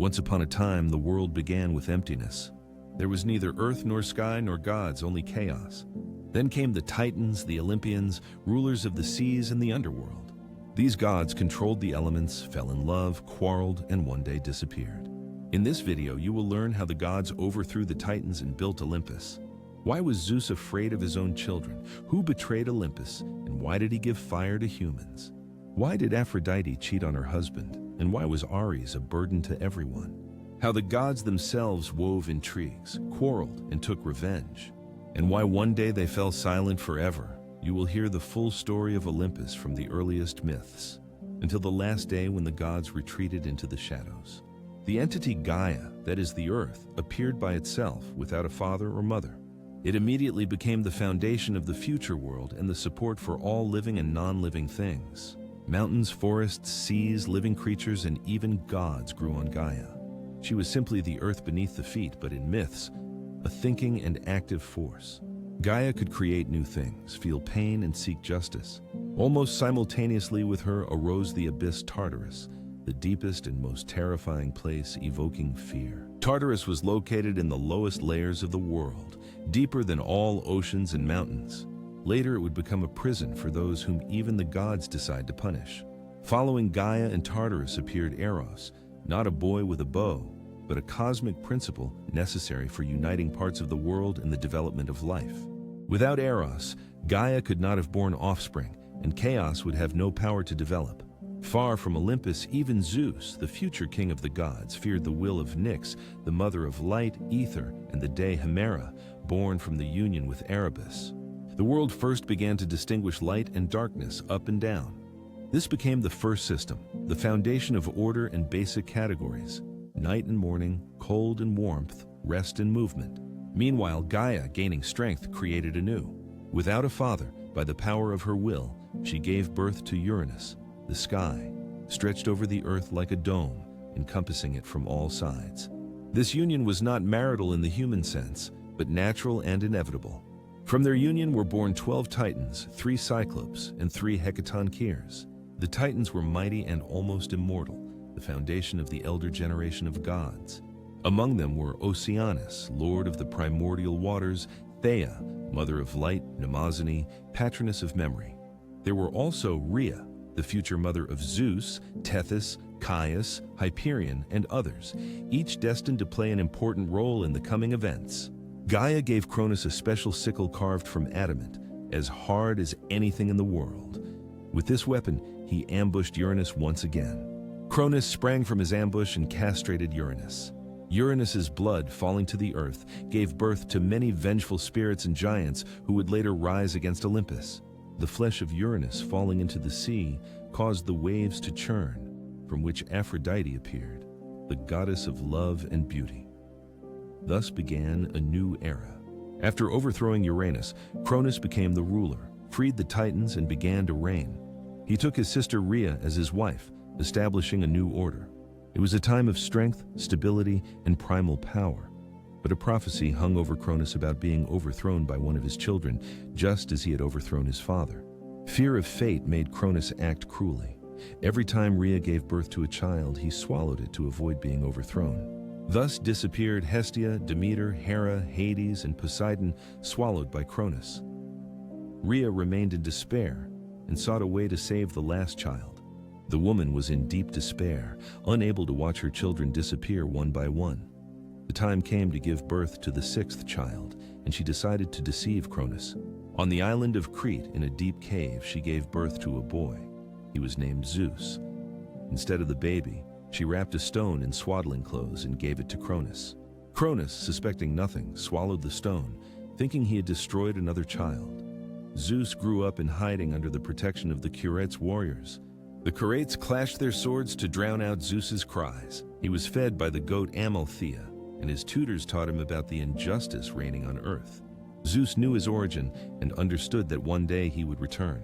Once upon a time, the world began with emptiness. There was neither earth nor sky nor gods, only chaos. Then came the Titans, the Olympians, rulers of the seas and the underworld. These gods controlled the elements, fell in love, quarreled, and one day disappeared. In this video, you will learn how the gods overthrew the Titans and built Olympus. Why was Zeus afraid of his own children? Who betrayed Olympus? And why did he give fire to humans? Why did Aphrodite cheat on her husband? And why was Ares a burden to everyone? How the gods themselves wove intrigues, quarreled, and took revenge. And why one day they fell silent forever. You will hear the full story of Olympus from the earliest myths, until the last day when the gods retreated into the shadows. The entity Gaia, that is the earth, appeared by itself without a father or mother. It immediately became the foundation of the future world and the support for all living and non-living things. Mountains, forests, seas, living creatures, and even gods grew on Gaia. She was simply the earth beneath the feet, but in myths, a thinking and active force. Gaia could create new things, feel pain, and seek justice. Almost simultaneously with her arose the abyss Tartarus, the deepest and most terrifying place, evoking fear. Tartarus was located in the lowest layers of the world, deeper than all oceans and mountains. Later, it would become a prison for those whom even the gods decide to punish. Following Gaia and Tartarus appeared Eros, not a boy with a bow, but a cosmic principle necessary for uniting parts of the world and the development of life. Without Eros, Gaia could not have borne offspring, and chaos would have no power to develop. Far from Olympus, even Zeus, the future king of the gods, feared the will of Nyx, the mother of light, ether, and the day Hemera, born from the union with Erebus. The world first began to distinguish light and darkness, up and down. This became the first system, the foundation of order and basic categories: night and morning, cold and warmth, rest and movement. Meanwhile, Gaia, gaining strength, created anew. Without a father, by the power of her will, she gave birth to Uranus. The sky stretched over the earth like a dome, encompassing it from all sides. This union was not marital in the human sense, but natural and inevitable. From their union were born 12 Titans, 3 Cyclopes, and 3 Hecatoncheires. The Titans were mighty and almost immortal, the foundation of the elder generation of gods. Among them were Oceanus, lord of the primordial waters, Theia, mother of light, Mnemosyne, patroness of memory. There were also Rhea, the future mother of Zeus, Tethys, Caius, Hyperion, and others, each destined to play an important role in the coming events. Gaia gave Cronus a special sickle carved from adamant, as hard as anything in the world. With this weapon, he ambushed Uranus once again. Cronus sprang from his ambush and castrated Uranus. Uranus's blood, falling to the earth, gave birth to many vengeful spirits and giants who would later rise against Olympus. The flesh of Uranus falling into the sea caused the waves to churn, from which Aphrodite appeared, the goddess of love and beauty. Thus began a new era. After overthrowing Uranus, Cronus became the ruler, freed the Titans, and began to reign. He took his sister Rhea as his wife, establishing a new order. It was a time of strength, stability, and primal power. But a prophecy hung over Cronus about being overthrown by one of his children, just as he had overthrown his father. Fear of fate made Cronus act cruelly. Every time Rhea gave birth to a child, he swallowed it to avoid being overthrown. Thus disappeared Hestia, Demeter, Hera, Hades, and Poseidon, swallowed by Cronus. Rhea remained in despair and sought a way to save the last child. The woman was in deep despair, unable to watch her children disappear one by one. The time came to give birth to the 6th child, and she decided to deceive Cronus. On the island of Crete, in a deep cave, she gave birth to a boy. He was named Zeus. Instead of the baby, she wrapped a stone in swaddling clothes and gave it to Cronus. Cronus, suspecting nothing, swallowed the stone, thinking he had destroyed another child. Zeus grew up in hiding under the protection of the Curetes warriors. The Curetes clashed their swords to drown out Zeus's cries. He was fed by the goat Amalthea, and his tutors taught him about the injustice reigning on earth. Zeus knew his origin and understood that one day he would return.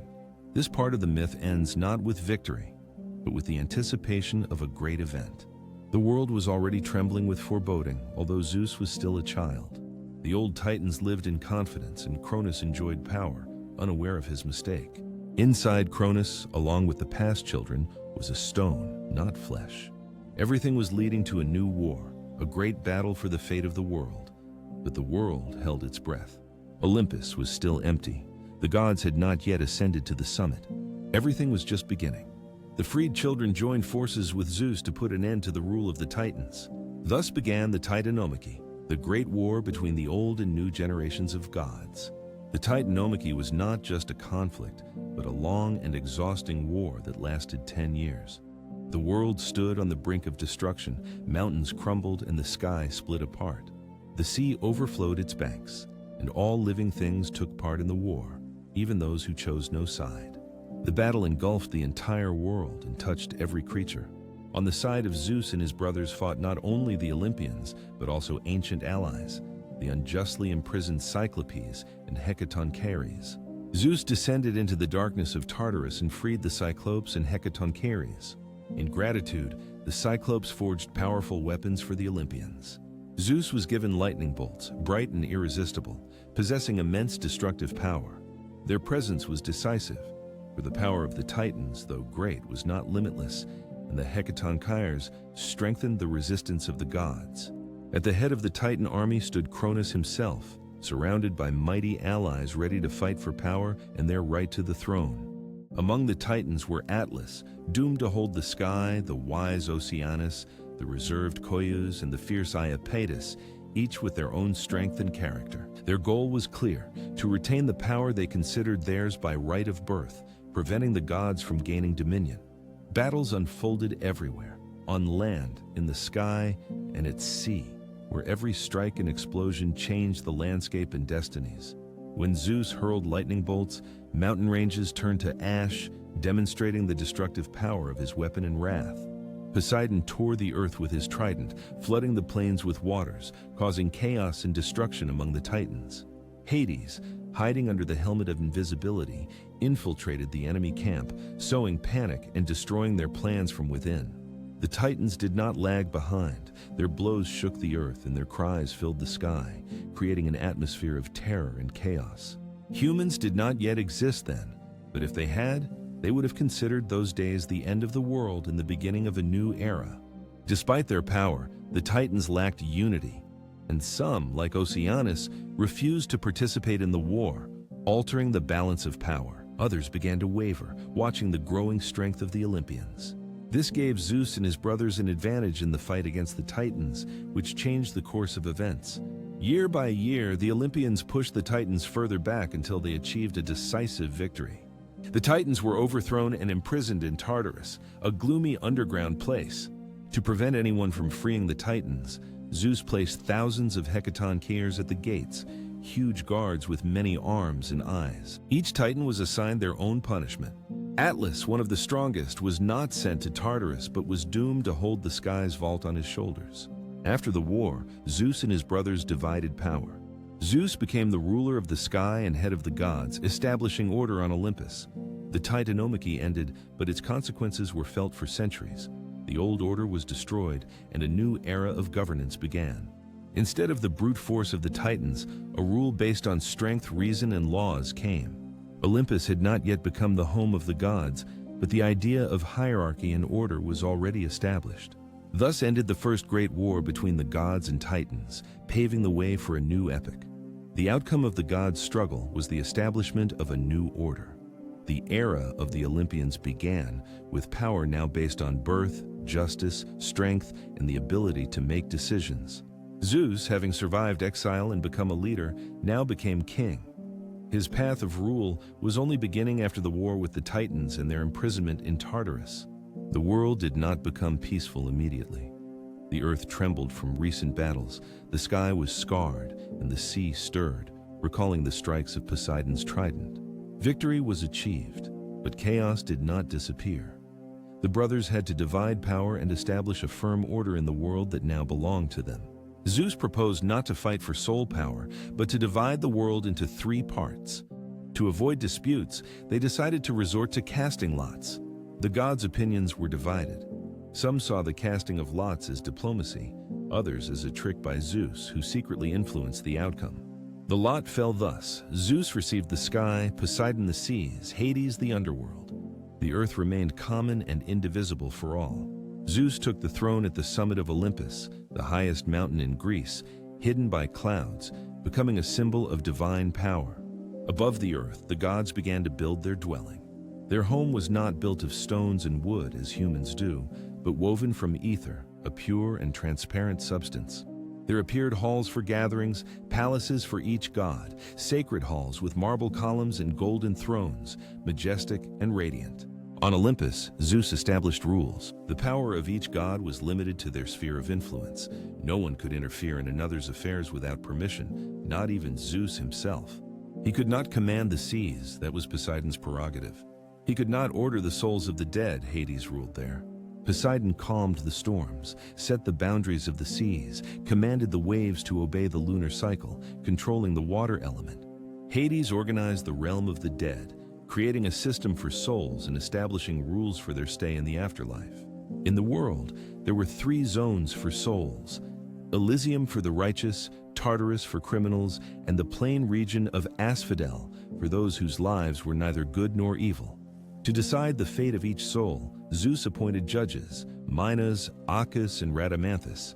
This part of the myth ends not with victory, but with the anticipation of a great event. The world was already trembling with foreboding, although Zeus was still a child. The old Titans lived in confidence, and Cronus enjoyed power, unaware of his mistake. Inside Cronus, along with the past children, was a stone, not flesh. Everything was leading to a new war, a great battle for the fate of the world. But the world held its breath. Olympus was still empty. The gods had not yet ascended to the summit. Everything was just beginning. The freed children joined forces with Zeus to put an end to the rule of the Titans. Thus began the Titanomachy, the great war between the old and new generations of gods. The Titanomachy was not just a conflict, but a long and exhausting war that lasted 10 years. The world stood on the brink of destruction, mountains crumbled and the sky split apart. The sea overflowed its banks, and all living things took part in the war, even those who chose no side. The battle engulfed the entire world and touched every creature. On the side of Zeus and his brothers fought not only the Olympians, but also ancient allies, the unjustly imprisoned Cyclopes and Hecatoncheires. Zeus descended into the darkness of Tartarus and freed the Cyclopes and Hecatoncheires. In gratitude, the Cyclopes forged powerful weapons for the Olympians. Zeus was given lightning bolts, bright and irresistible, possessing immense destructive power. Their presence was decisive, for the power of the Titans, though great, was not limitless, and the Hecatoncheires strengthened the resistance of the gods. At the head of the Titan army stood Cronus himself, surrounded by mighty allies ready to fight for power and their right to the throne. Among the Titans were Atlas, doomed to hold the sky, the wise Oceanus, the reserved Coeus, and the fierce Iapetus, each with their own strength and character. Their goal was clear: to retain the power they considered theirs by right of birth, preventing the gods from gaining dominion. Battles unfolded everywhere, on land, in the sky, and at sea, where every strike and explosion changed the landscape and destinies. When Zeus hurled lightning bolts, mountain ranges turned to ash, demonstrating the destructive power of his weapon and wrath. Poseidon tore the earth with his trident, flooding the plains with waters, causing chaos and destruction among the Titans. Hades, hiding under the helmet of invisibility, infiltrated the enemy camp, sowing panic and destroying their plans from within. The Titans did not lag behind. Their blows shook the earth and their cries filled the sky, creating an atmosphere of terror and chaos. Humans did not yet exist then, but if they had, they would have considered those days the end of the world and the beginning of a new era. Despite their power, the Titans lacked unity, and some, like Oceanus, refused to participate in the war, altering the balance of power. Others began to waver, watching the growing strength of the Olympians. This gave Zeus and his brothers an advantage in the fight against the Titans, which changed the course of events. Year by year, the Olympians pushed the Titans further back until they achieved a decisive victory. The Titans were overthrown and imprisoned in Tartarus, a gloomy underground place. To prevent anyone from freeing the Titans, Zeus placed thousands of Hecatoncheires at the gates, huge guards with many arms and eyes. Each Titan was assigned their own punishment. Atlas, one of the strongest, was not sent to Tartarus but was doomed to hold the sky's vault on his shoulders. After the war, Zeus and his brothers divided power. Zeus became the ruler of the sky and head of the gods, establishing order on Olympus. The Titanomachy ended, but its consequences were felt for centuries. The old order was destroyed, and a new era of governance began. Instead of the brute force of the Titans, a rule based on strength, reason, and laws came. Olympus had not yet become the home of the gods, but the idea of hierarchy and order was already established. Thus ended the first great war between the gods and Titans, paving the way for a new epic. The outcome of the gods' struggle was the establishment of a new order. The era of the Olympians began, with power now based on birth, justice, strength, and the ability to make decisions. Zeus, having survived exile and become a leader, now became king. His path of rule was only beginning after the war with the Titans and their imprisonment in Tartarus. The world did not become peaceful immediately. The earth trembled from recent battles, the sky was scarred, and the sea stirred, recalling the strikes of Poseidon's trident. Victory was achieved, but chaos did not disappear. The brothers had to divide power and establish a firm order in the world that now belonged to them. Zeus proposed not to fight for sole power, but to divide the world into 3 parts. To avoid disputes, they decided to resort to casting lots. The gods' opinions were divided. Some saw the casting of lots as diplomacy, others as a trick by Zeus, who secretly influenced the outcome. The lot fell thus: Zeus received the sky, Poseidon the seas, Hades the underworld. The earth remained common and indivisible for all. Zeus took the throne at the summit of Olympus, the highest mountain in Greece, hidden by clouds, becoming a symbol of divine power. Above the earth, the gods began to build their dwelling. Their home was not built of stones and wood as humans do, but woven from ether, a pure and transparent substance. There appeared halls for gatherings, palaces for each god, sacred halls with marble columns and golden thrones, majestic and radiant. On Olympus, Zeus established rules. The power of each god was limited to their sphere of influence. No one could interfere in another's affairs without permission, not even Zeus himself. He could not command the seas, that was Poseidon's prerogative. He could not order the souls of the dead, Hades ruled there. Poseidon calmed the storms, set the boundaries of the seas, commanded the waves to obey the lunar cycle, controlling the water element. Hades organized the realm of the dead, creating a system for souls and establishing rules for their stay in the afterlife. In the world, there were 3 zones for souls: Elysium for the righteous, Tartarus for criminals, and the plain region of Asphodel for those whose lives were neither good nor evil. To decide the fate of each soul, Zeus appointed judges, Minos, Acus, and Rhadamanthus.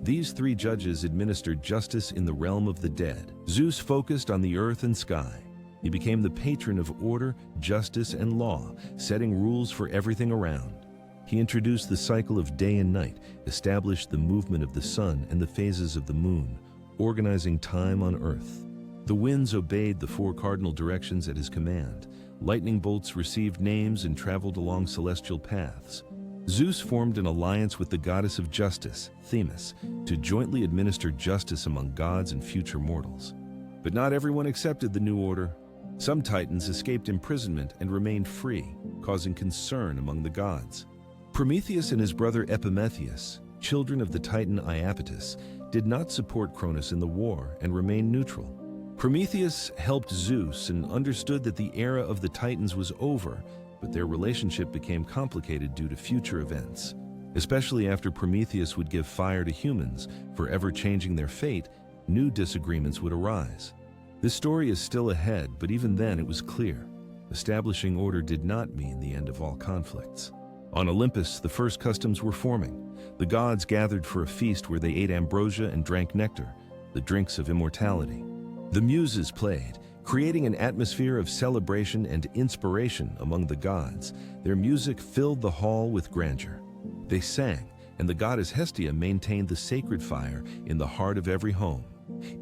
These 3 judges administered justice in the realm of the dead. Zeus focused on the earth and sky. He became the patron of order, justice, and law, setting rules for everything around. He introduced the cycle of day and night, established the movement of the sun and the phases of the moon, organizing time on earth. The winds obeyed the 4 cardinal directions at his command. Lightning bolts received names and traveled along celestial paths. Zeus formed an alliance with the goddess of justice, Themis, to jointly administer justice among gods and future mortals. But not everyone accepted the new order. Some titans escaped imprisonment and remained free, causing concern among the gods. Prometheus and his brother Epimetheus, children of the titan Iapetus, did not support Cronus in the war and remained neutral. Prometheus helped Zeus and understood that the era of the Titans was over, but their relationship became complicated due to future events. Especially after Prometheus would give fire to humans, forever changing their fate, new disagreements would arise. This story is still ahead, but even then it was clear. Establishing order did not mean the end of all conflicts. On Olympus, the first customs were forming. The gods gathered for a feast where they ate ambrosia and drank nectar, the drinks of immortality. The Muses played, creating an atmosphere of celebration and inspiration among the gods. Their music filled the hall with grandeur. They sang, and the goddess Hestia maintained the sacred fire in the heart of every home.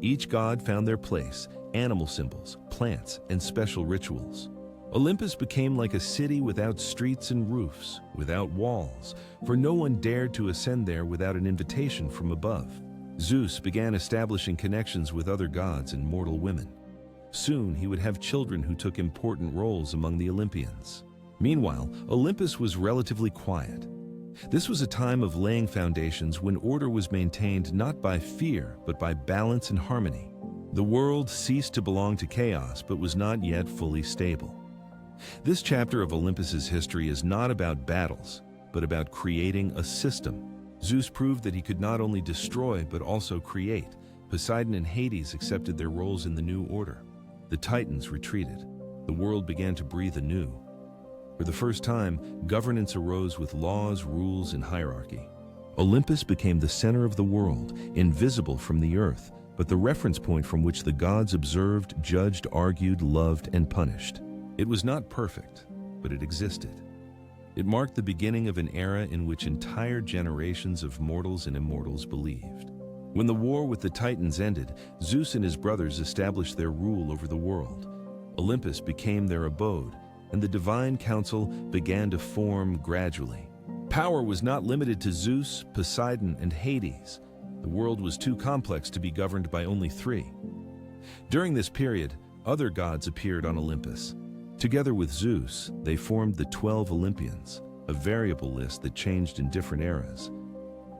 Each god found their place, animal symbols, plants, and special rituals. Olympus became like a city without streets and roofs, without walls, for no one dared to ascend there without an invitation from above. Zeus began establishing connections with other gods and mortal women. Soon he would have children who took important roles among the Olympians. Meanwhile, Olympus was relatively quiet. This was a time of laying foundations when order was maintained not by fear, but by balance and harmony. The world ceased to belong to chaos, but was not yet fully stable. This chapter of Olympus's history is not about battles, but about creating a system. Zeus proved that he could not only destroy, but also create. Poseidon and Hades accepted their roles in the new order. The Titans retreated. The world began to breathe anew. For the first time, governance arose with laws, rules, and hierarchy. Olympus became the center of the world, invisible from the earth, but the reference point from which the gods observed, judged, argued, loved, and punished. It was not perfect, but it existed. It marked the beginning of an era in which entire generations of mortals and immortals believed. When the war with the Titans ended, Zeus and his brothers established their rule over the world. Olympus became their abode, and the divine council began to form gradually. Power was not limited to Zeus, Poseidon, and Hades. The world was too complex to be governed by only 3. During this period, other gods appeared on Olympus. Together with Zeus, they formed the 12 Olympians, a variable list that changed in different eras.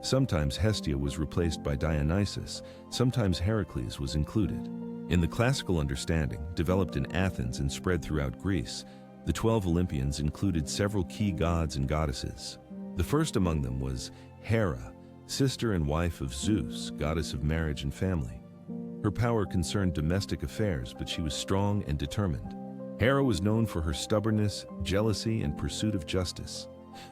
Sometimes Hestia was replaced by Dionysus, sometimes Heracles was included. In the classical understanding, developed in Athens and spread throughout Greece, the 12 Olympians included several key gods and goddesses. The first among them was Hera, sister and wife of Zeus, goddess of marriage and family. Her power concerned domestic affairs, but she was strong and determined. Hera was known for her stubbornness, jealousy, and pursuit of justice.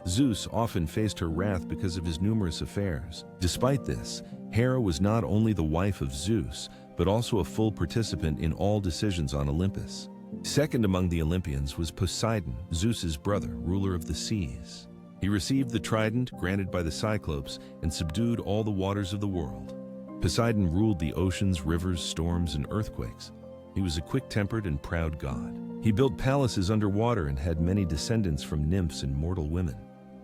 Zeus often faced her wrath because of his numerous affairs. Despite this, Hera was not only the wife of Zeus, but also a full participant in all decisions on Olympus. Second among the Olympians was Poseidon, Zeus's brother, ruler of the seas. He received the trident granted by the Cyclopes and subdued all the waters of the world. Poseidon ruled the oceans, rivers, storms, and earthquakes. He was a quick-tempered and proud god. He built palaces underwater and had many descendants from nymphs and mortal women.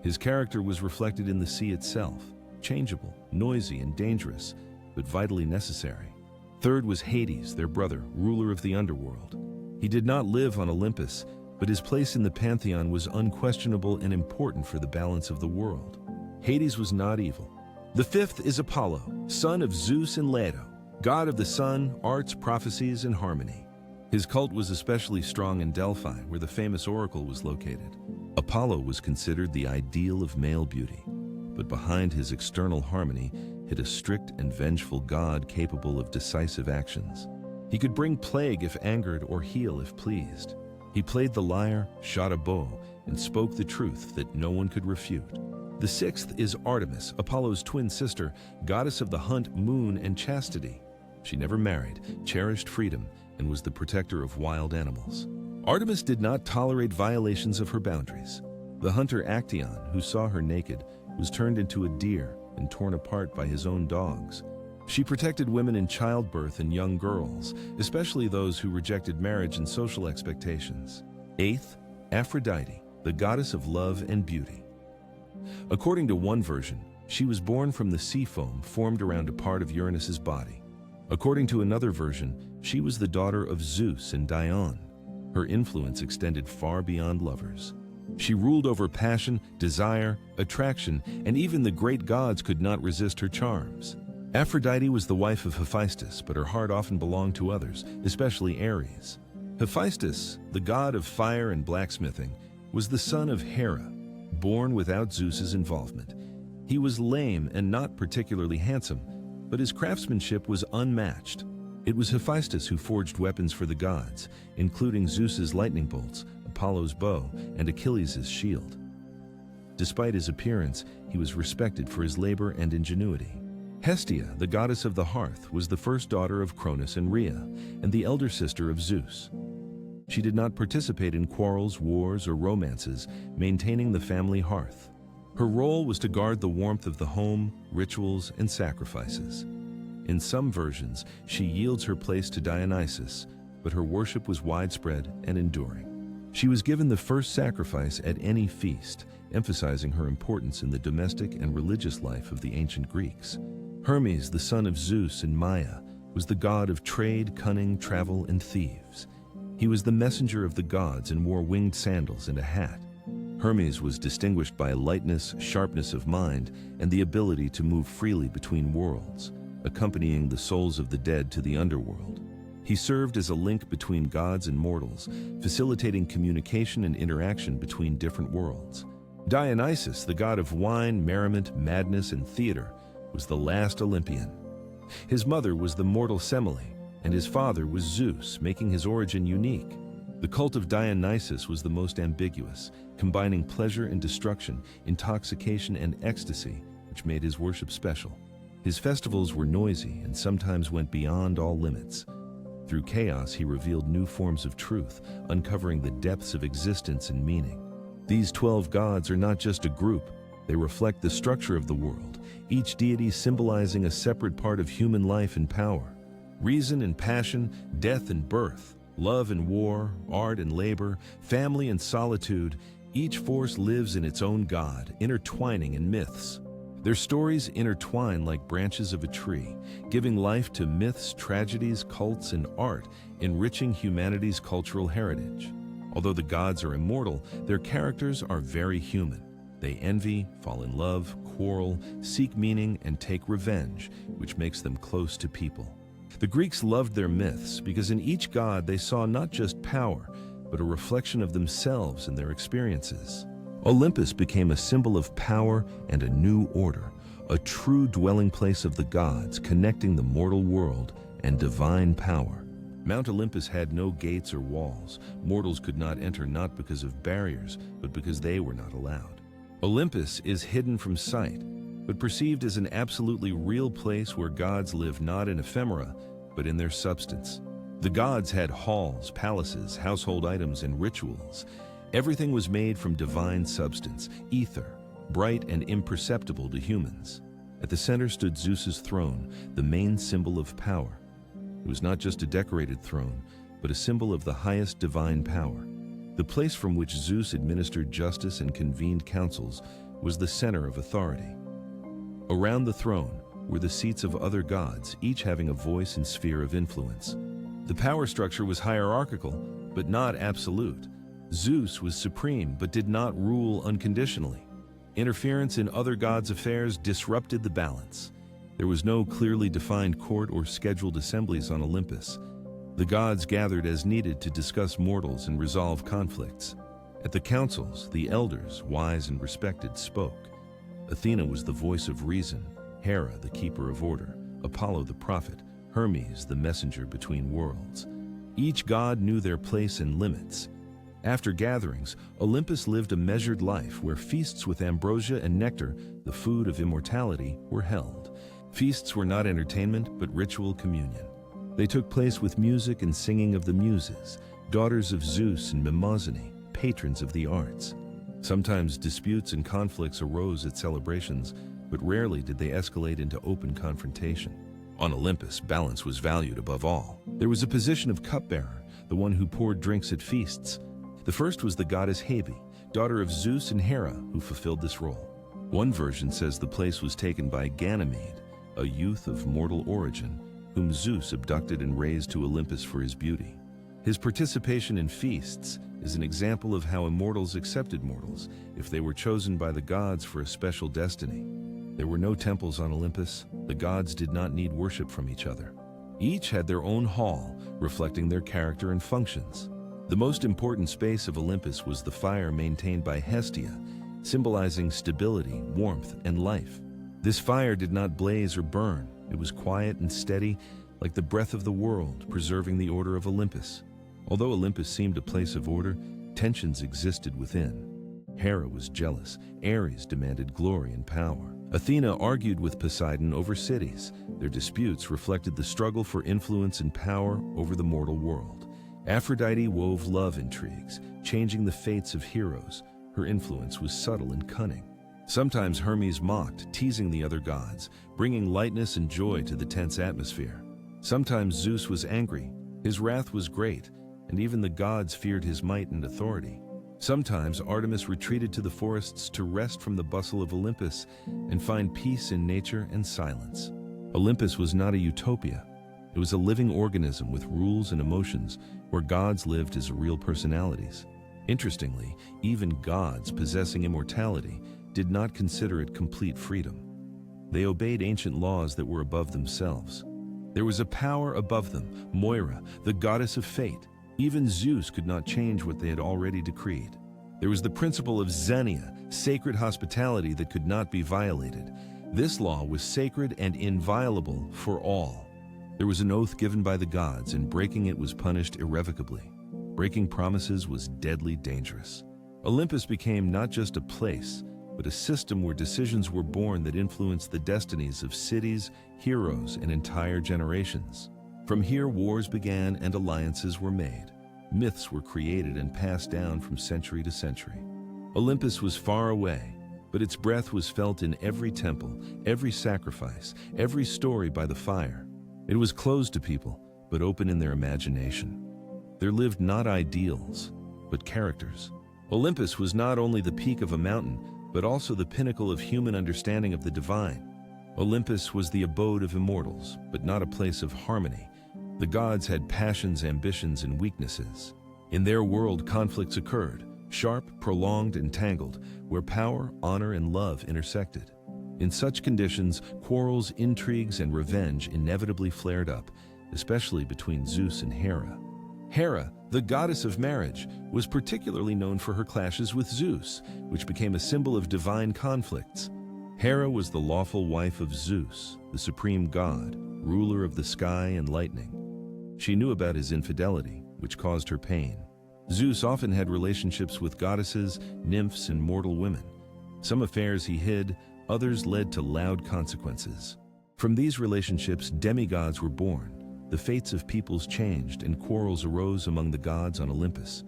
His character was reflected in the sea itself, changeable, noisy, and dangerous, but vitally necessary. Third was Hades, their brother, ruler of the underworld. He did not live on Olympus, but his place in the pantheon was unquestionable and important for the balance of the world. Hades was not evil. The fifth is Apollo, son of Zeus and Leto, god of the sun, arts, prophecies, and harmony. His cult was especially strong in Delphi, where the famous oracle was located. Apollo was considered the ideal of male beauty, but behind his external harmony hid a strict and vengeful god capable of decisive actions. He could bring plague if angered or heal if pleased. He played the lyre, shot a bow, and spoke the truth that no one could refute. The sixth is Artemis, Apollo's twin sister, goddess of the hunt, moon, and chastity. She never married, cherished freedom, and was the protector of wild animals. Artemis did not tolerate violations of her boundaries. The hunter Actaeon, who saw her naked, was turned into a deer and torn apart by his own dogs. She protected women in childbirth and young girls, especially those who rejected marriage and social expectations. Eighth, Aphrodite, the goddess of love and beauty. According to one version, she was born from the sea foam formed around a part of Uranus's body. According to another version, she was the daughter of Zeus and Dione. Her influence extended far beyond lovers. She ruled over passion, desire, attraction, and even the great gods could not resist her charms. Aphrodite was the wife of Hephaestus, but her heart often belonged to others, especially Ares. Hephaestus, the god of fire and blacksmithing, was the son of Hera, born without Zeus's involvement. He was lame and not particularly handsome, but his craftsmanship was unmatched. It was Hephaestus who forged weapons for the gods, including Zeus's lightning bolts, Apollo's bow, and Achilles' shield. Despite his appearance, he was respected for his labor and ingenuity. Hestia, the goddess of the hearth, was the first daughter of Cronus and Rhea, and the elder sister of Zeus. She did not participate in quarrels, wars, or romances, maintaining the family hearth. Her role was to guard the warmth of the home, rituals, and sacrifices. In some versions, she yields her place to Dionysus, but her worship was widespread and enduring. She was given the first sacrifice at any feast, emphasizing her importance in the domestic and religious life of the ancient Greeks. Hermes, the son of Zeus and Maia, was the god of trade, cunning, travel, and thieves. He was the messenger of the gods and wore winged sandals and a hat. Hermes was distinguished by lightness, sharpness of mind, and the ability to move freely between worlds, accompanying the souls of the dead to the underworld. He served as a link between gods and mortals, facilitating communication and interaction between different worlds. Dionysus, the god of wine, merriment, madness, and theater, was the last Olympian. His mother was the mortal Semele, and his father was Zeus, making his origin unique. The cult of Dionysus was the most ambiguous, combining pleasure and destruction, intoxication and ecstasy, which made his worship special. His festivals were noisy and sometimes went beyond all limits. Through chaos, he revealed new forms of truth, uncovering the depths of existence and meaning. These 12 gods are not just a group, they reflect the structure of the world, each deity symbolizing a separate part of human life and power. Reason and passion, death and birth, love and war, art and labor, family and solitude, each force lives in its own god, intertwining in myths. Their stories intertwine like branches of a tree, giving life to myths, tragedies, cults, and art, enriching humanity's cultural heritage. Although the gods are immortal, their characters are very human. They envy, fall in love, quarrel, seek meaning, and take revenge, which makes them close to people. The Greeks loved their myths because in each god they saw not just power, but a reflection of themselves and their experiences. Olympus became a symbol of power and a new order, a true dwelling place of the gods, connecting the mortal world and divine power. Mount Olympus had no gates or walls. Mortals could not enter not because of barriers, but because they were not allowed. Olympus is hidden from sight, but perceived as an absolutely real place where gods live not in ephemera, but in their substance. The gods had halls, palaces, household items, and rituals. Everything was made from divine substance, ether, bright and imperceptible to humans. At the center stood Zeus's throne, the main symbol of power. It was not just a decorated throne, but a symbol of the highest divine power. The place from which Zeus administered justice and convened councils was the center of authority. Around the throne were the seats of other gods, each having a voice and sphere of influence. The power structure was hierarchical, but not absolute. Zeus was supreme, but did not rule unconditionally. Interference in other gods' affairs disrupted the balance. There was no clearly defined court or scheduled assemblies on Olympus. The gods gathered as needed to discuss mortals and resolve conflicts. At the councils, the elders, wise and respected, spoke. Athena was the voice of reason, Hera the keeper of order, Apollo the prophet, Hermes the messenger between worlds. Each god knew their place and limits. After gatherings, Olympus lived a measured life where feasts with ambrosia and nectar, the food of immortality, were held. Feasts were not entertainment, but ritual communion. They took place with music and singing of the Muses, daughters of Zeus and Mnemosyne, patrons of the arts. Sometimes disputes and conflicts arose at celebrations, but rarely did they escalate into open confrontation. On Olympus, balance was valued above all. There was a position of cupbearer, the one who poured drinks at feasts. The first was the goddess Hebe, daughter of Zeus and Hera, who fulfilled this role. One version says the place was taken by Ganymede, a youth of mortal origin, whom Zeus abducted and raised to Olympus for his beauty. His participation in feasts is an example of how immortals accepted mortals if they were chosen by the gods for a special destiny. There were no temples on Olympus. The gods did not need worship from each other. Each had their own hall, reflecting their character and functions. The most important space of Olympus was the fire maintained by Hestia, symbolizing stability, warmth, and life. This fire did not blaze or burn. It was quiet and steady, like the breath of the world, preserving the order of Olympus. Although Olympus seemed a place of order, tensions existed within. Hera was jealous. Ares demanded glory and power. Athena argued with Poseidon over cities. Their disputes reflected the struggle for influence and power over the mortal world. Aphrodite wove love intrigues, changing the fates of heroes. Her influence was subtle and cunning. Sometimes Hermes mocked, teasing the other gods, bringing lightness and joy to the tense atmosphere. Sometimes Zeus was angry. His wrath was great, and even the gods feared his might and authority. Sometimes Artemis retreated to the forests to rest from the bustle of Olympus and find peace in nature and silence. Olympus was not a utopia. It was a living organism with rules and emotions where gods lived as real personalities. Interestingly, even gods possessing immortality did not consider it complete freedom. They obeyed ancient laws that were above themselves. There was a power above them, Moira, the goddess of fate. Even Zeus could not change what they had already decreed. There was the principle of Xenia, sacred hospitality that could not be violated. This law was sacred and inviolable for all. There was an oath given by the gods, and breaking it was punished irrevocably. Breaking promises was deadly dangerous. Olympus became not just a place, but a system where decisions were born that influenced the destinies of cities, heroes, and entire generations. From here, wars began and alliances were made. Myths were created and passed down from century to century. Olympus was far away, but its breath was felt in every temple, every sacrifice, every story by the fire. It was closed to people, but open in their imagination. There lived not ideals, but characters. Olympus was not only the peak of a mountain, but also the pinnacle of human understanding of the divine. Olympus was the abode of immortals, but not a place of harmony. The gods had passions, ambitions, and weaknesses. In their world, conflicts occurred, sharp, prolonged, and tangled, where power, honor, and love intersected. In such conditions, quarrels, intrigues, and revenge inevitably flared up, especially between Zeus and Hera. Hera, the goddess of marriage, was particularly known for her clashes with Zeus, which became a symbol of divine conflicts. Hera was the lawful wife of Zeus, the supreme god, ruler of the sky and lightning. She knew about his infidelity, which caused her pain. Zeus often had relationships with goddesses, nymphs, and mortal women. Some affairs he hid, others led to loud consequences. From these relationships, demigods were born. The fates of peoples changed, and quarrels arose among the gods on Olympus.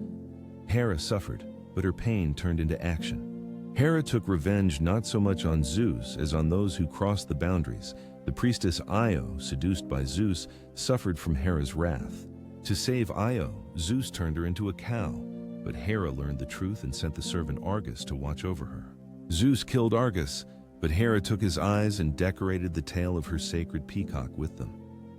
Hera suffered, but her pain turned into action. Hera took revenge not so much on Zeus as on those who crossed the boundaries. The priestess Io, seduced by Zeus, suffered from Hera's wrath. To save Io, Zeus turned her into a cow, but Hera learned the truth and sent the servant Argus to watch over her. Zeus killed Argus, but Hera took his eyes and decorated the tail of her sacred peacock with them.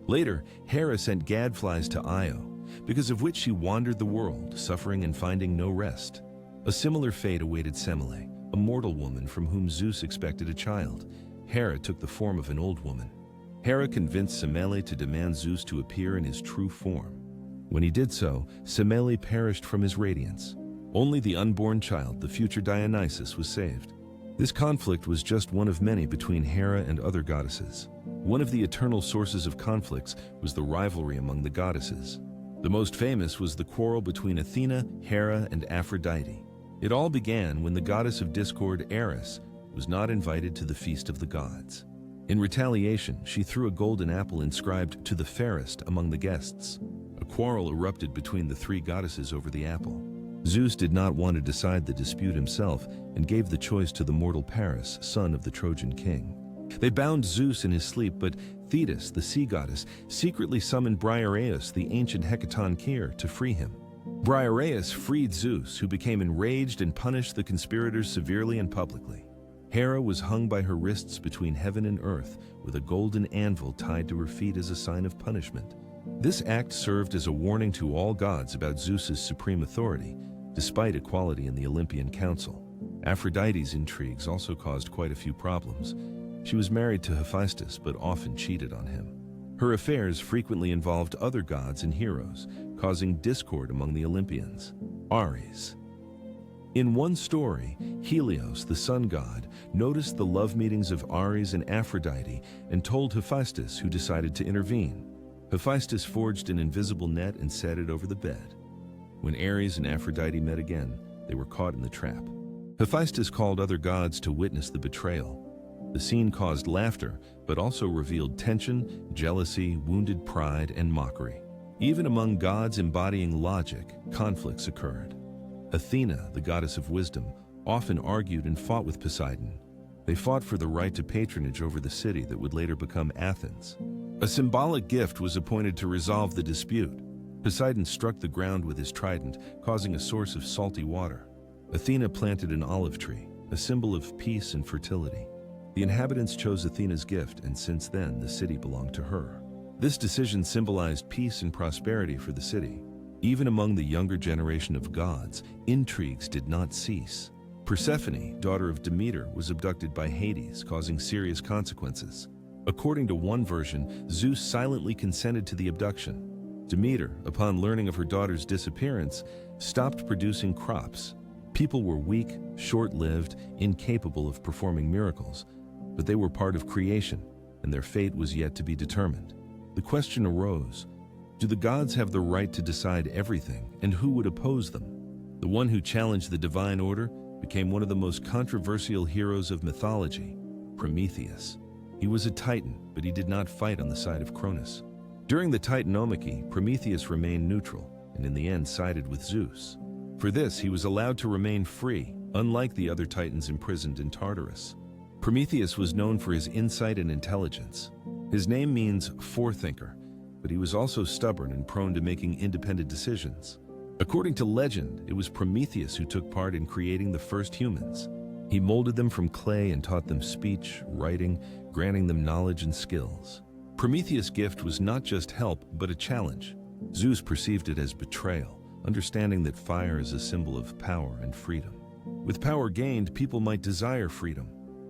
Later, Hera sent gadflies to Io, because of which she wandered the world, suffering and finding no rest. A similar fate awaited Semele, a mortal woman from whom Zeus expected a child. Hera took the form of an old woman. Hera convinced Semele to demand Zeus to appear in his true form. When he did so, Semele perished from his radiance. Only the unborn child, the future Dionysus, was saved. This conflict was just one of many between Hera and other goddesses. One of the eternal sources of conflicts was the rivalry among the goddesses. The most famous was the quarrel between Athena, Hera, and Aphrodite. It all began when the goddess of discord, Eris, was not invited to the feast of the gods. In retaliation, she threw a golden apple inscribed "to the fairest" among the guests. A quarrel erupted between the three goddesses over the apple. Zeus did not want to decide the dispute himself and gave the choice to the mortal Paris, son of the Trojan king. They bound Zeus in his sleep, but Thetis, the sea goddess, secretly summoned Briareus, the ancient hecatoncheir, to free him. Briareus freed Zeus, who became enraged and punished the conspirators severely and publicly. Hera was hung by her wrists between heaven and earth, with a golden anvil tied to her feet as a sign of punishment. This act served as a warning to all gods about Zeus's supreme authority, despite equality in the Olympian Council. Aphrodite's intrigues also caused quite a few problems. She was married to Hephaestus, but often cheated on him. Her affairs frequently involved other gods and heroes, causing discord among the Olympians. Ares. In one story, Helios, the sun god, noticed the love meetings of Ares and Aphrodite and told Hephaestus, who decided to intervene. Hephaestus forged an invisible net and set it over the bed. When Ares and Aphrodite met again, they were caught in the trap. Hephaestus called other gods to witness the betrayal. The scene caused laughter, but also revealed tension, jealousy, wounded pride, and mockery. Even among gods embodying logic, conflicts occurred. Athena, the goddess of wisdom, often argued and fought with Poseidon. They fought for the right to patronage over the city that would later become Athens. A symbolic gift was appointed to resolve the dispute. Poseidon struck the ground with his trident, causing a source of salty water. Athena planted an olive tree, a symbol of peace and fertility. The inhabitants chose Athena's gift, and since then, the city belonged to her. This decision symbolized peace and prosperity for the city. Even among the younger generation of gods, intrigues did not cease. Persephone, daughter of Demeter, was abducted by Hades, causing serious consequences. According to one version, Zeus silently consented to the abduction. Demeter, upon learning of her daughter's disappearance, stopped producing crops. People were weak, short-lived, incapable of performing miracles, but they were part of creation, and their fate was yet to be determined. The question arose, do the gods have the right to decide everything, and who would oppose them? The one who challenged the divine order became one of the most controversial heroes of mythology, Prometheus. He was a titan, but he did not fight on the side of Cronus. During the Titanomachy, Prometheus remained neutral, and in the end sided with Zeus. For this, he was allowed to remain free, unlike the other titans imprisoned in Tartarus. Prometheus was known for his insight and intelligence. His name means forethinker, but he was also stubborn and prone to making independent decisions. According to legend, it was Prometheus who took part in creating the first humans. He molded them from clay and taught them speech, writing, granting them knowledge and skills. Prometheus' gift was not just help, but a challenge. Zeus perceived it as betrayal, understanding that fire is a symbol of power and freedom. With power gained, people might desire freedom.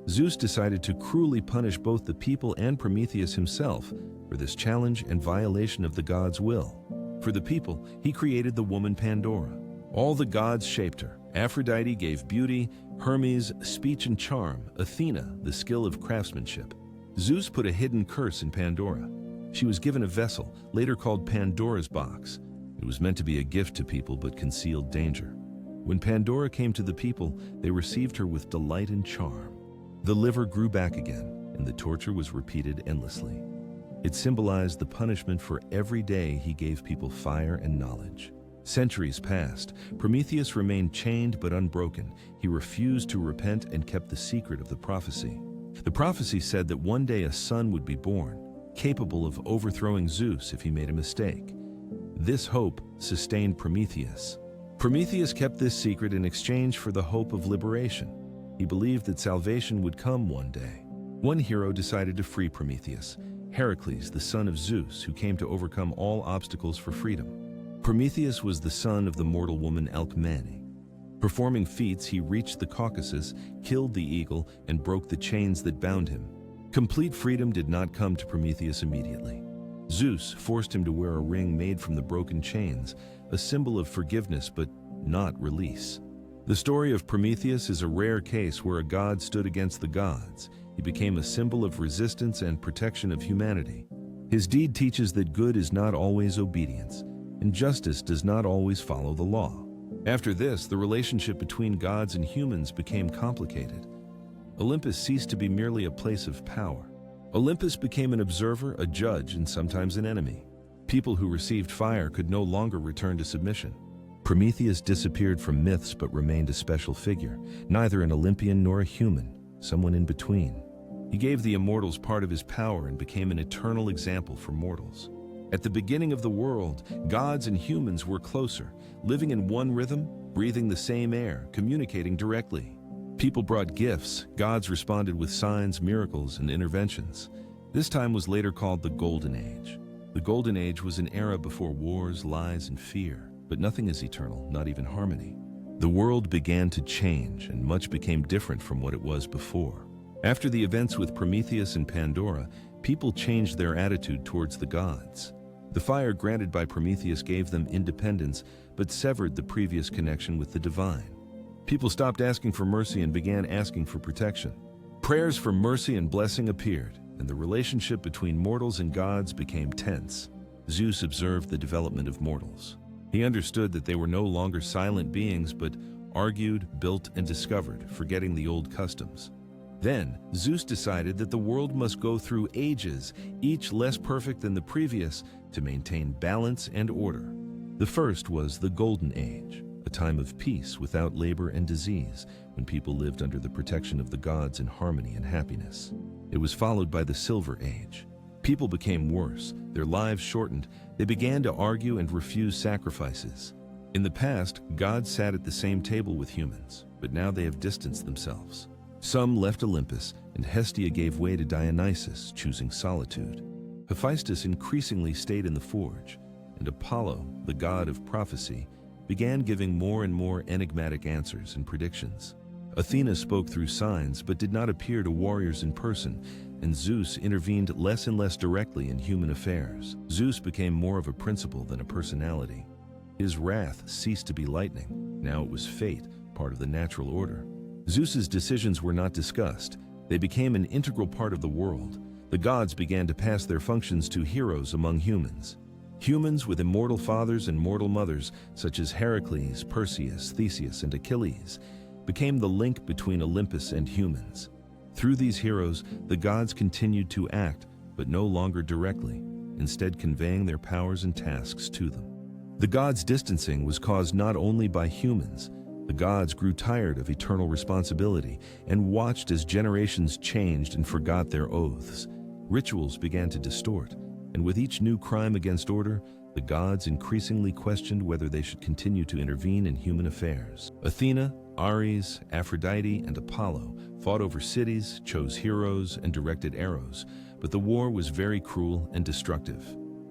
Zeus decided to cruelly punish both the people and Prometheus himself for this challenge and violation of the gods' will. For the people, he created the woman Pandora. All the gods shaped her. Aphrodite gave beauty, Hermes, speech and charm, Athena, the skill of craftsmanship. Zeus put a hidden curse in Pandora. She was given a vessel, later called Pandora's box. It was meant to be a gift to people but concealed danger. When Pandora came to the people, they received her with delight and charm. The liver grew back again, and the torture was repeated endlessly. It symbolized the punishment for every day he gave people fire and knowledge. Centuries passed. Prometheus remained chained but unbroken. He refused to repent and kept the secret of the prophecy. The prophecy said that one day a son would be born, capable of overthrowing Zeus if he made a mistake. This hope sustained Prometheus. Prometheus kept this secret in exchange for the hope of liberation. He believed that salvation would come one day. One hero decided to free Prometheus, Heracles, the son of Zeus, who came to overcome all obstacles for freedom. Prometheus was the son of the mortal woman Alcmene. Performing feats, he reached the Caucasus, killed the eagle, and broke the chains that bound him. Complete freedom did not come to Prometheus immediately. Zeus forced him to wear a ring made from the broken chains, a symbol of forgiveness but not release. The story of Prometheus is a rare case where a god stood against the gods. He became a symbol of resistance and protection of humanity. His deed teaches that good is not always obedience, and justice does not always follow the law. After this, the relationship between gods and humans became complicated. Olympus ceased to be merely a place of power. Olympus became an observer, a judge, and sometimes an enemy. People who received fire could no longer return to submission. Prometheus disappeared from myths but remained a special figure, neither an Olympian nor a human, someone in between. He gave the immortals part of his power and became an eternal example for mortals. At the beginning of the world, gods and humans were closer, living in one rhythm, breathing the same air, communicating directly. People brought gifts, gods responded with signs, miracles, and interventions. This time was later called the Golden Age. The Golden Age was an era before wars, lies, and fear, but nothing is eternal, not even harmony. The world began to change, and much became different from what it was before. After the events with Prometheus and Pandora, people changed their attitude towards the gods. The fire granted by Prometheus gave them independence, but severed the previous connection with the divine. People stopped asking for mercy and began asking for protection. Prayers for mercy and blessing appeared, and the relationship between mortals and gods became tense. Zeus observed the development of mortals. He understood that they were no longer silent beings, but argued, built, and discovered, forgetting the old customs. Then, Zeus decided that the world must go through ages, each less perfect than the previous, to maintain balance and order. The first was the Golden Age, a time of peace without labor and disease, when people lived under the protection of the gods in harmony and happiness. It was followed by the Silver Age. People became worse, their lives shortened, they began to argue and refuse sacrifices. In the past, gods sat at the same table with humans, but now they have distanced themselves. Some left Olympus, and Hestia gave way to Dionysus, choosing solitude. Hephaestus increasingly stayed in the forge, and Apollo, the god of prophecy, began giving more and more enigmatic answers and predictions. Athena spoke through signs but did not appear to warriors in person, and Zeus intervened less and less directly in human affairs. Zeus became more of a principle than a personality. His wrath ceased to be lightning. Now it was fate, part of the natural order. Zeus's decisions were not discussed. They became an integral part of the world. The gods began to pass their functions to heroes among humans. Humans with immortal fathers and mortal mothers, such as Heracles, Perseus, Theseus, and Achilles, became the link between Olympus and humans. Through these heroes, the gods continued to act, but no longer directly, instead conveying their powers and tasks to them. The gods' distancing was caused not only by humans. The gods grew tired of eternal responsibility and watched as generations changed and forgot their oaths. Rituals began to distort, and with each new crime against order, the gods increasingly questioned whether they should continue to intervene in human affairs. Athena, Ares, Aphrodite, and Apollo fought over cities, chose heroes, and directed arrows, but the war was very cruel and destructive.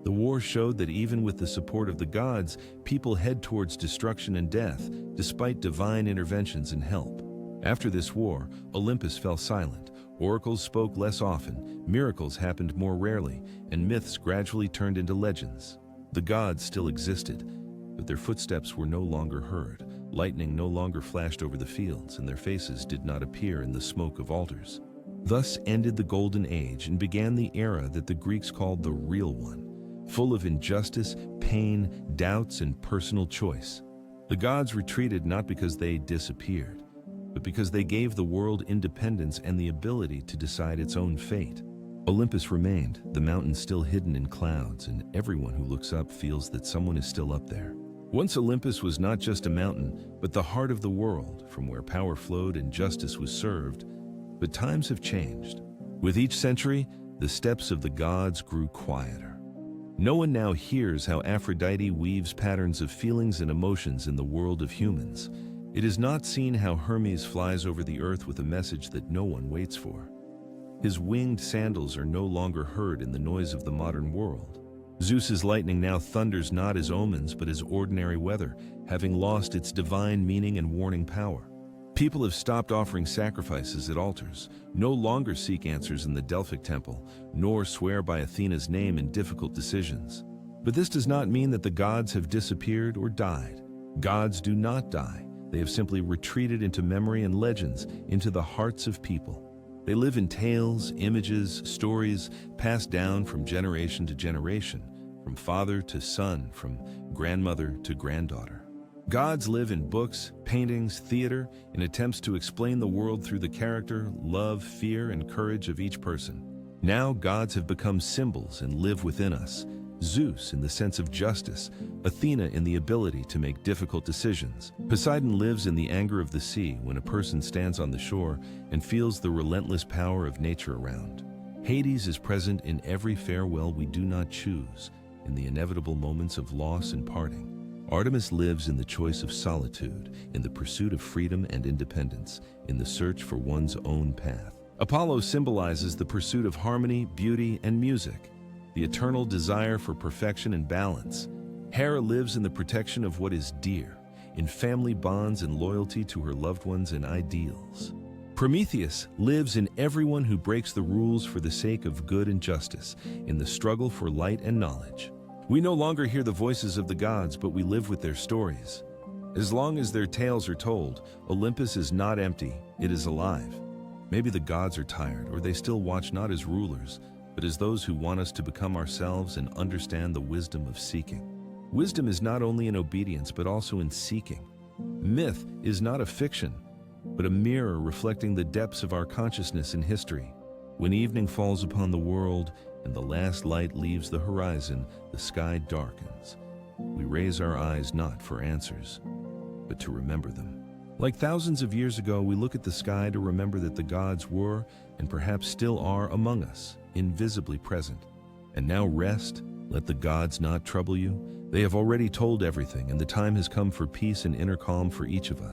The war showed that even with the support of the gods, people head towards destruction and death, despite divine interventions and help. After this war, Olympus fell silent, oracles spoke less often, miracles happened more rarely, and myths gradually turned into legends. The gods still existed, but their footsteps were no longer heard. Lightning no longer flashed over the fields, and their faces did not appear in the smoke of altars. Thus ended the Golden Age and began the era that the Greeks called the Real One, full of injustice, pain, doubts, and personal choice. The gods retreated not because they disappeared, but because they gave the world independence and the ability to decide its own fate. Olympus remained, the mountain still hidden in clouds, and everyone who looks up feels that someone is still up there. Once Olympus was not just a mountain, but the heart of the world, from where power flowed and justice was served. But times have changed. With each century, the steps of the gods grew quieter. No one now hears how Aphrodite weaves patterns of feelings and emotions in the world of humans. It is not seen how Hermes flies over the earth with a message that no one waits for. His winged sandals are no longer heard in the noise of the modern world. Zeus's lightning now thunders not as omens but as ordinary weather, having lost its divine meaning and warning power. People have stopped offering sacrifices at altars, no longer seek answers in the Delphic temple, nor swear by Athena's name in difficult decisions. But this does not mean that the gods have disappeared or died. Gods do not die. They have simply retreated into memory and legends, into the hearts of people. They live in tales, images, stories passed down from generation to generation, from father to son, from grandmother to granddaughter. Gods live in books, paintings, theater, in attempts to explain the world through the character, love, fear, and courage of each person. Now gods have become symbols and live within us. Zeus in the sense of justice, Athena in the ability to make difficult decisions. Poseidon lives in the anger of the sea when a person stands on the shore and feels the relentless power of nature around. Hades is present in every farewell we do not choose, in the inevitable moments of loss and parting. Artemis lives in the choice of solitude, in the pursuit of freedom and independence, in the search for one's own path. Apollo symbolizes the pursuit of harmony, beauty, and music, the eternal desire for perfection and balance. Hera lives in the protection of what is dear, in family bonds and loyalty to her loved ones and ideals. Prometheus lives in everyone who breaks the rules for the sake of good and justice, in the struggle for light and knowledge. We no longer hear the voices of the gods, but we live with their stories. As long as their tales are told, Olympus is not empty, it is alive. Maybe the gods are tired, or they still watch not as rulers, but as those who want us to become ourselves and understand the wisdom of seeking. Wisdom is not only in obedience, but also in seeking. Myth is not a fiction, but a mirror reflecting the depths of our consciousness in history. When evening falls upon the world and the last light leaves the horizon, the sky darkens. We raise our eyes not for answers, but to remember them. Like thousands of years ago, we look at the sky to remember that the gods were, and perhaps still are, among us, invisibly present. And now rest, let the gods not trouble you. They have already told everything, and the time has come for peace and inner calm for each of us.